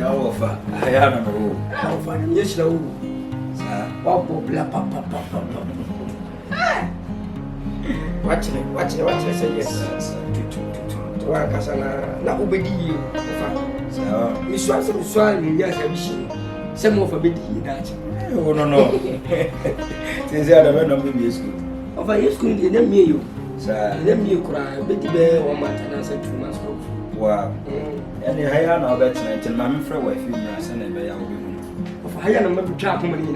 offer. I am no. Offer yes no. Sir. Papa bla papa. Watch it say yes. Wa kasana na ubedi offer. So, Mi swal mi ya sabishi. Say mo for bedi that. oh no. Since I don't know me school. Offer yes school dey name me you. Sir. Name me kura bedi be 1 month and say 2 months. Wow. And higher now bet tonight and mammy for wife you send it by our women. Of higher number of job money.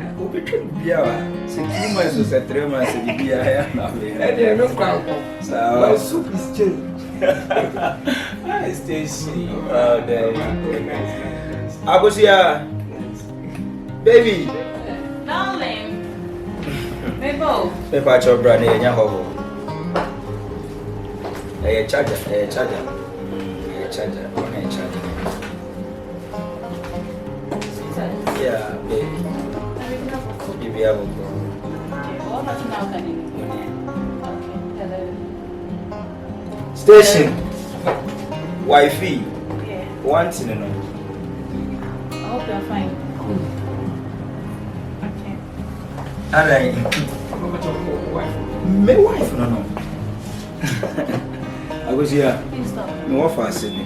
Yeah, 6 months or 3 months to be higher now. There no crown. So my soup is changed. I stay see. Oh, there. I was here. Baby. Darling. Bebo. Paper chop brand in your home. A charger, a charger. Charger, on a charger. Yeah, baby. You be able to go. What about now, can you? Okay, hello. Station. Wi-Fi. Yeah. One thing, no. I hope you're fine. Okay. Alright. My wife, no. I was here. Please stop. No offer, Sydney.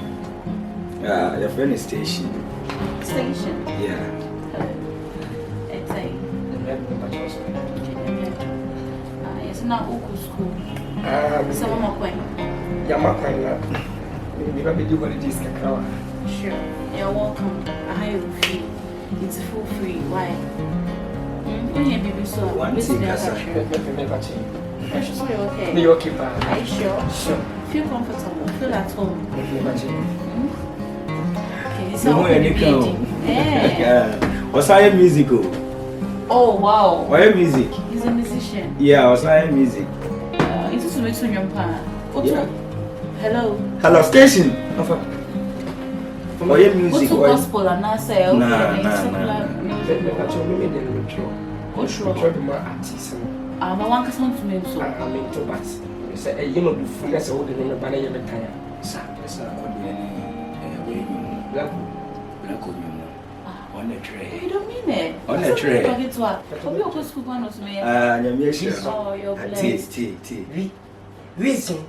Your friend is Station. Station. Yeah. Hello. It's a. It's not Uku school. So one more point. Yamakwana. Maybe do what it is. Sure. You're welcome. I hire you free. It's full free. Why? So One this thing, is Kasa. so you're okay. Me okay, pa. Are you sure? Sure. Feel comfortable. Feel at home. Okay, this is No how more we any building. Yeah. Was I musical? Oh wow. Why music? He's a musician. Yeah, was I music? It's to make your pa. Yeah. Hello. Hello, Station. Why music? Go to gospel and now say okay. Nah. I'm a one person to me so. I'm into but say you know the fullness of the name banner you retire. Sir, black on the tray. You don't mean it. On the tray. Talking to her. Hope you go school one of me. Oh, you're blessed. Tea. Reason.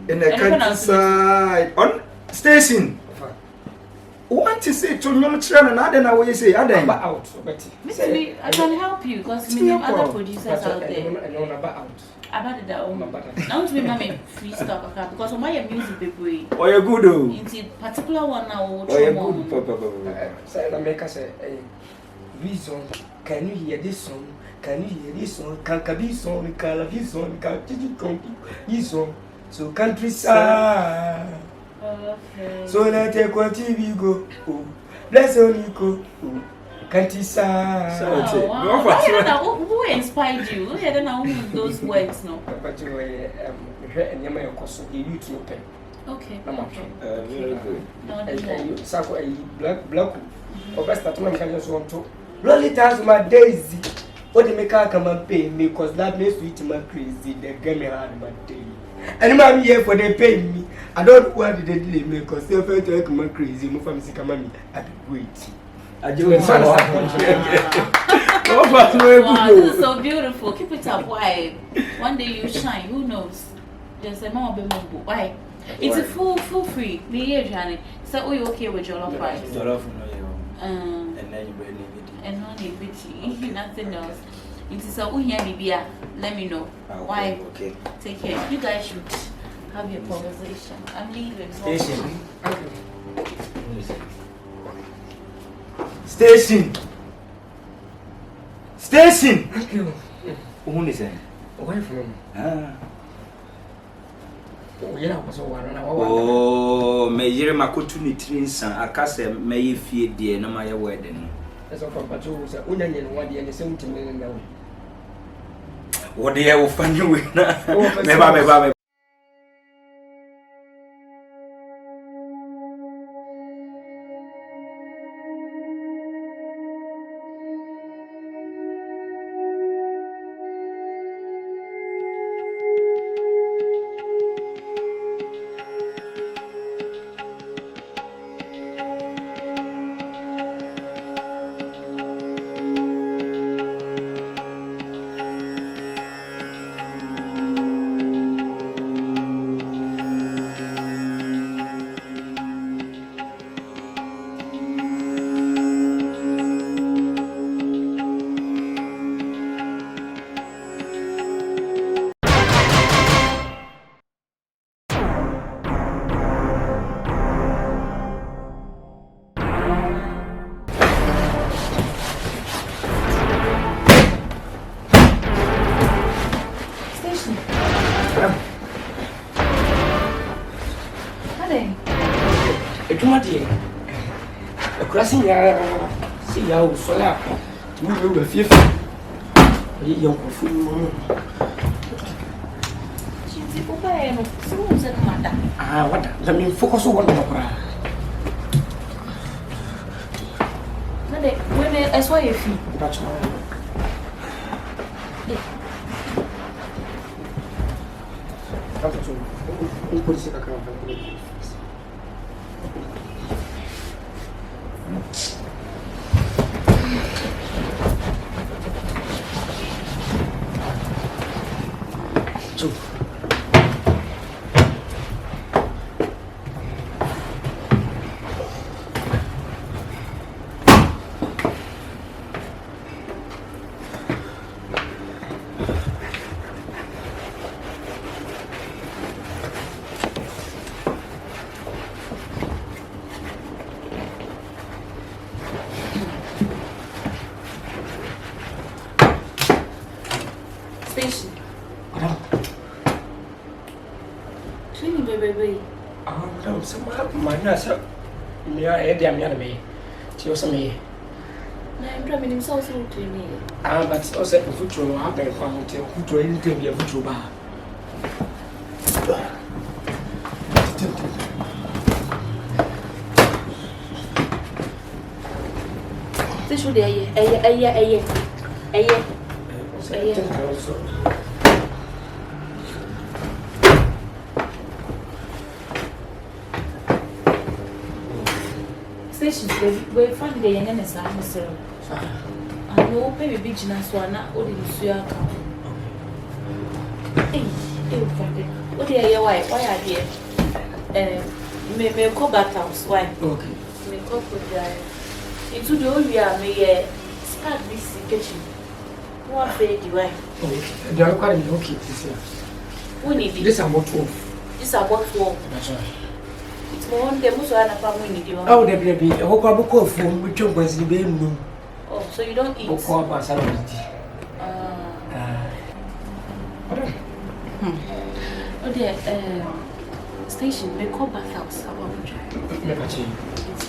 In the countryside. On Station. Want to say to your children, I don't know what you say. I don't out. Maybe I can help you because many other producers out there. I know about About it that I want to be my free stuff because of my music people. Oh, you're good. It's a particular one now. Oh, you're good, Papa. Say, America say, reason. Can you hear this song? Can you hear this song? Can be song? Can be song? Can this song? So countryside. Okay. So let take what TV go. Let's only go. Countryside. Oh, wow. Who inspired you? Who had those words? No. But you and your cost of YouTube. Okay. Very good. No, Sako black. Or best that one can just want to. Lolita's my daisy. What the make come and pay me because that makes sweet my crazy. They get me hard my day. And I'm here for they pay me. I don't want to delay me because they felt like I'm crazy. No family sick mommy. I wait. I just wow, this is so beautiful. Keep it up. Why? One day you shine. Who knows? Just a mama be mumbo. Why? It's a full free. Me here, Johnny. So are you okay with your love price? Jollof no and then you bring it. And no bitchy. Nothing else. It is a Bibia. Let me know. Why? Okay. Take care. You guys should have your conversation. I'm leaving. Station. Station. Thank you. Who is it? Away from oh, may you makutu ni trinsa akase may fie die na my wedding. That's all Papa Joe said. Onion and 1 year and 70 million now. What they will find you with? Never. dear. A crossing ya see how so la. We will be fifth. Young fool. Ah, what? Let me focus on one more. When I saw your feet. That's all. Station. Madam. Cleaning, baby. Madam, some nurse. Me are there, me. She was me. I'm drumming himself so cleaning. But also a foot roll, I've been found to put anything be a foot roll bar. This should be a Station, we find the young and a son, sir. I know, baby, big Gynel one, not only the Suya. What are your wife? Why are you? May go back house. Why? Okay. May go put the into the old year, may start this kitchen. What baby, why? They are quite okay this year. We need This about 12. This is about 12. That's right. It's more than the most of the family. Oh, there be a whole book of food which was the baby. Oh, so you don't eat? Oh, dear, station, may call back house. It's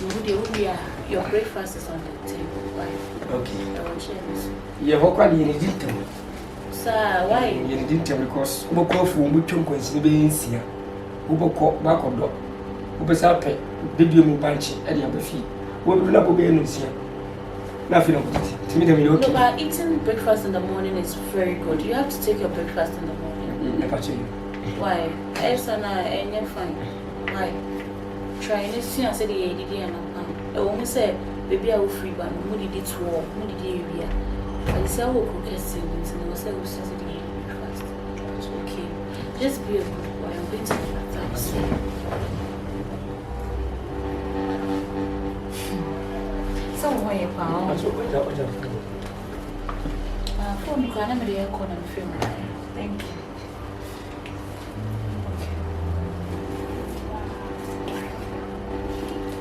your breakfast is on the table. Right? Okay. I will share this. You have quite in it. Sir, why? You didn't tell because we call for which one was the beans here. We will call back on door. We will start pay video bunch at the other feet. We will not be in here. Nothing of it. To me, no, but eating breakfast in the morning is very good. You have to take your breakfast in the morning. Why? I'm fine. Why? Try this thing and say the idea and I almost said, baby, I will free, but no did it walk, no did area. But the cell will cook us and I was saying, the breakfast. It's okay. Just be a good boy. I'm going to the house. Somewhere, phone can I make a call and film? Thank you.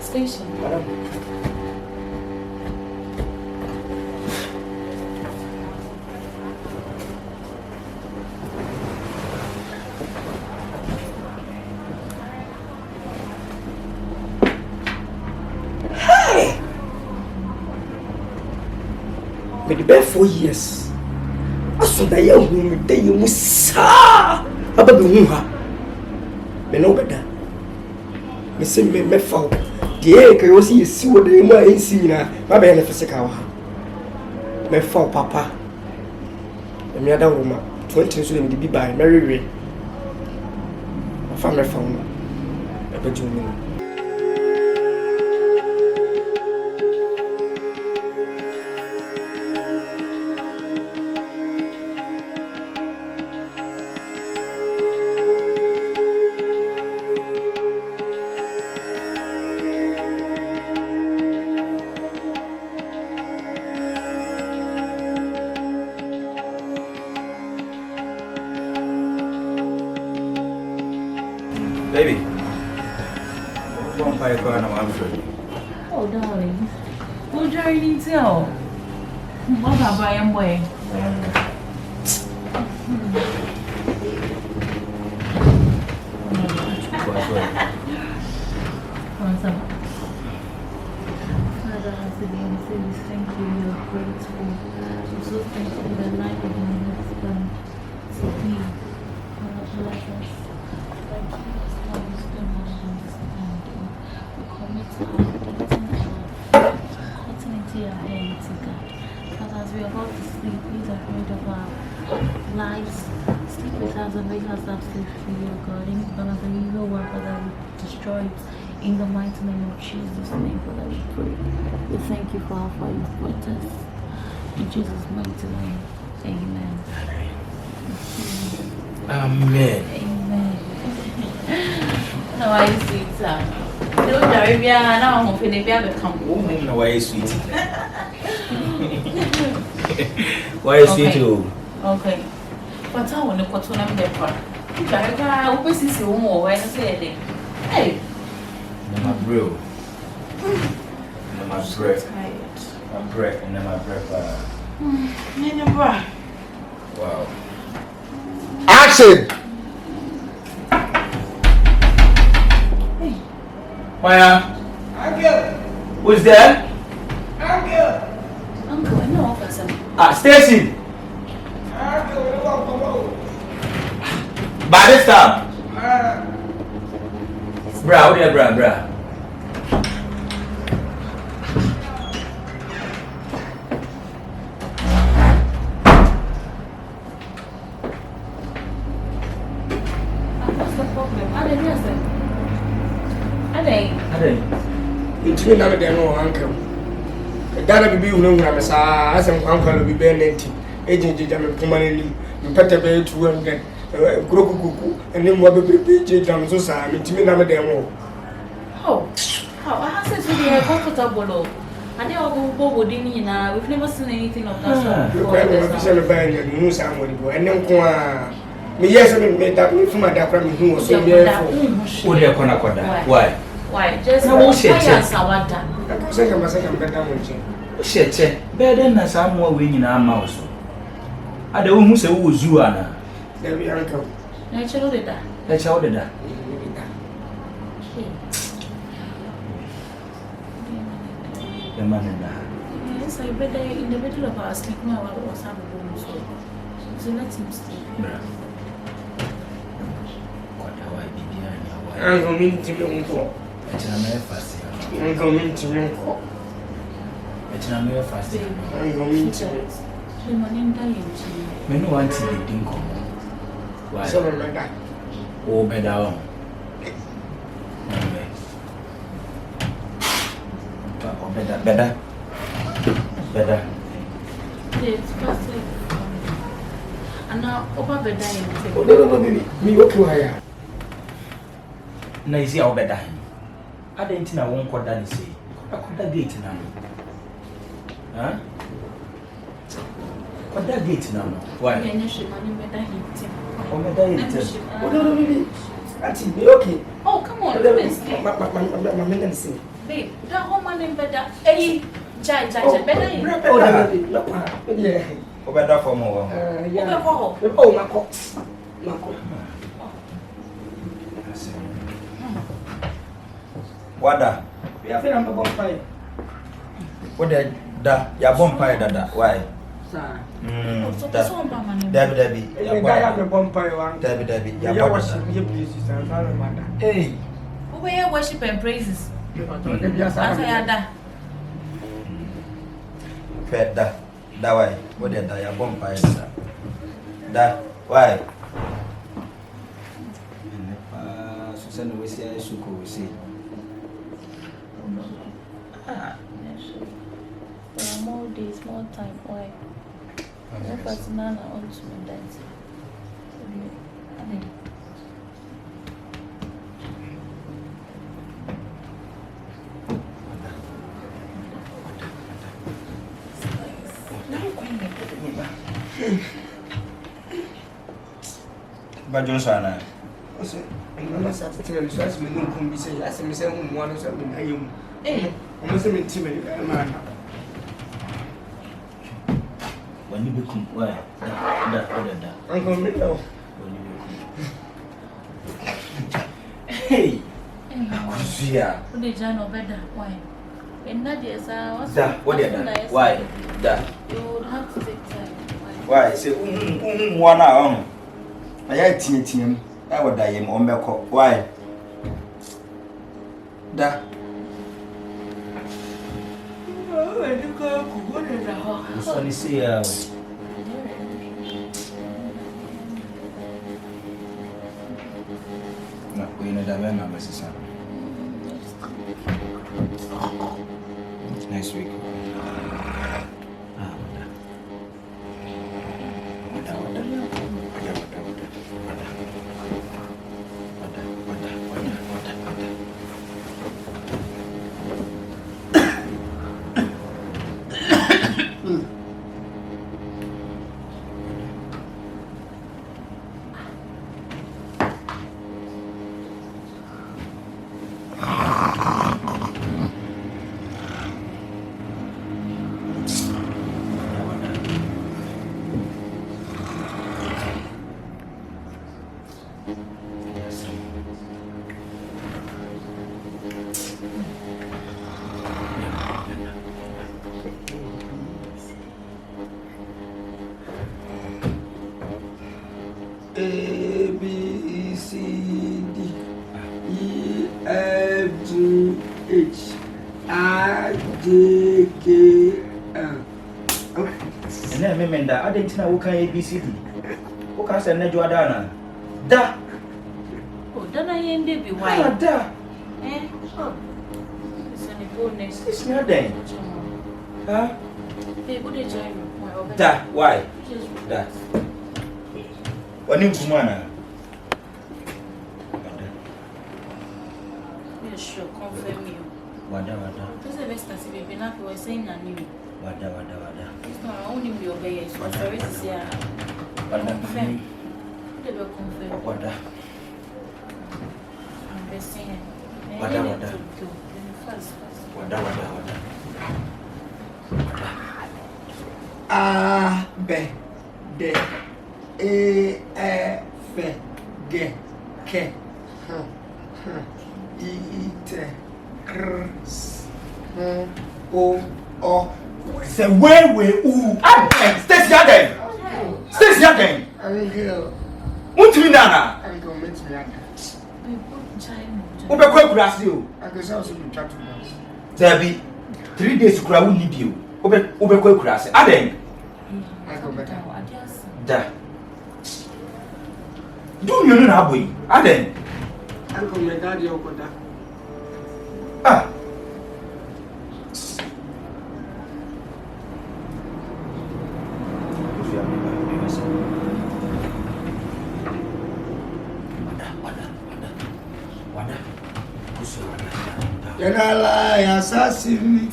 Station. But the best 4 years. I saw that young woman, they you must saw about the woman. But no better. Me say me foul. The air can you see what they more in see now. My baby physical. Me foul papa. Me other woman 20 years old be by Mary Ray. My family found me. I bet you know. Baby, vampire going on free. Oh, darling. We'll journey too. What about buying way? yesterday and say we thank you, we are grateful. We're so thankful for the life of my husband. Today, God bless us. Thank you for wisdom and understanding. We commit our cutting into your hands, God. Father, as we are about to sleep, please avoid of our lives. Sleep with us and make us up safely, O God. Any plan of the evil one, Father, we destroy it. In the mighty name of Jesus' name, Father, we pray. We thank you for how far you've brought us. In Jesus' mighty name, amen. Amen. Amen. Now I see it. Don't worry, now I'm going to come home. Why is sweet? Why is sweet? Okay. But I want to go to another part. I hope this is your home or Wednesday. Hey. My bro. My breath. My breath and then my breath. Wow. Action! Hey. Maya. Uncle! Who's there? Uncle! Uncle, I know officer. Stacy. Uncle, we want to go. By this time. Bra, what there, bra? What's the problem? I didn't answer. It's me now, dear uncle. The Dana be known as I am uncle will be banned. Agent Jam Kuman, Petter Bay 200, Grokuku, and then what be PJ Jam Society, it's me now, dear. Oh, I said to be comfortable. I never go with Dina. We've never seen anything of that sort. Official band and news somebody, and then yes, I made that from my dad who was so beautiful. Why? Just no shit. I second better one. Shit, better than some more winning our mouse. I don't who say who was you, Anna. There be uncle. Natural did that. That's how did that. The man in that. Yes, I bet in the middle of our sleep now I was having a room, so let him sleep. I'm going to be uncle. It's a mere fast. I'm going to be uncle. It's a mere fast. I'm going to the morning dying. Men want to be dinkum. Why? So like that. Oh, better. Better. It's past and now over the dying. Oh, no, me okay. Na isi a obeda hin adenti na won koda ni sei akoda gate na no ha koda gate na no why any she money beda hin o meda hin oh no auntie me okay oh come on let's my men say babe that whole money beda eh jai beda hin oh no yeah obeda for mo yeah oh mako Wada. We are feeling about fire. What da ya bonfire dada why? Sir. Debbie. The guy have the bonfire one. Debbie. Ya worship you please and follow mother. Hey. Who we worship and praises? Answer da. Da why? What da ya bonfire dada. Da why? Susan we say suko we say. There are more days, more time. Why? No personal on to that. Bajo sana. I'm not satisfied. So as me no come be say, as me say who want to be na yum. I'm say me team man. When you become why? Da. I'm going to know. Hey. Kusia. What did Gynel better? Why? In that yes, what the why? Da. You would have to take time. Why? Say, one hour. I had team. I would die him on back. Why? Da. Oh, I think I could go to the house. Let me see. No, we know that we're not necessary. Next week. A B C D E F G H I J K L. Okay. And then remember, I didn't know what kind of ABCD. What can I say? Nejo Adana. Da. Oh, don't I end it be Ah, white? da. Eh? Oh. It's an bonus. It's not then. Huh? Hey, what did you do? Da. Why? Da. What name Kumana? Yeah, sure, confirm you. Wada. This is the best as if you're not saying a new. Wada. It's not only be obeyed, so there is a confirm. They will confirm. Wada. I'm just saying. Wada. First. Wada. A B D E F G K I T R S O. Say where ooh. Stay again. I will hear. What you nana? I will meet me at Who be go grass you? I guess I also chat to us. There be 3 days to cry. We need you. Who be go grass? Aden. I go better. Da. Do you know how boy? Aden. I go my daddy okoda. Ah. Yanala ya sasimi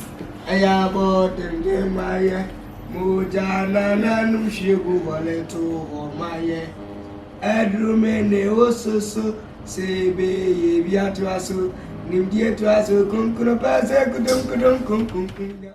aya bodende maye mujana nanu shegu waletu omaye edrumene ososo sebe ye biatu aso nimdie tu aso kunkuro pase kudum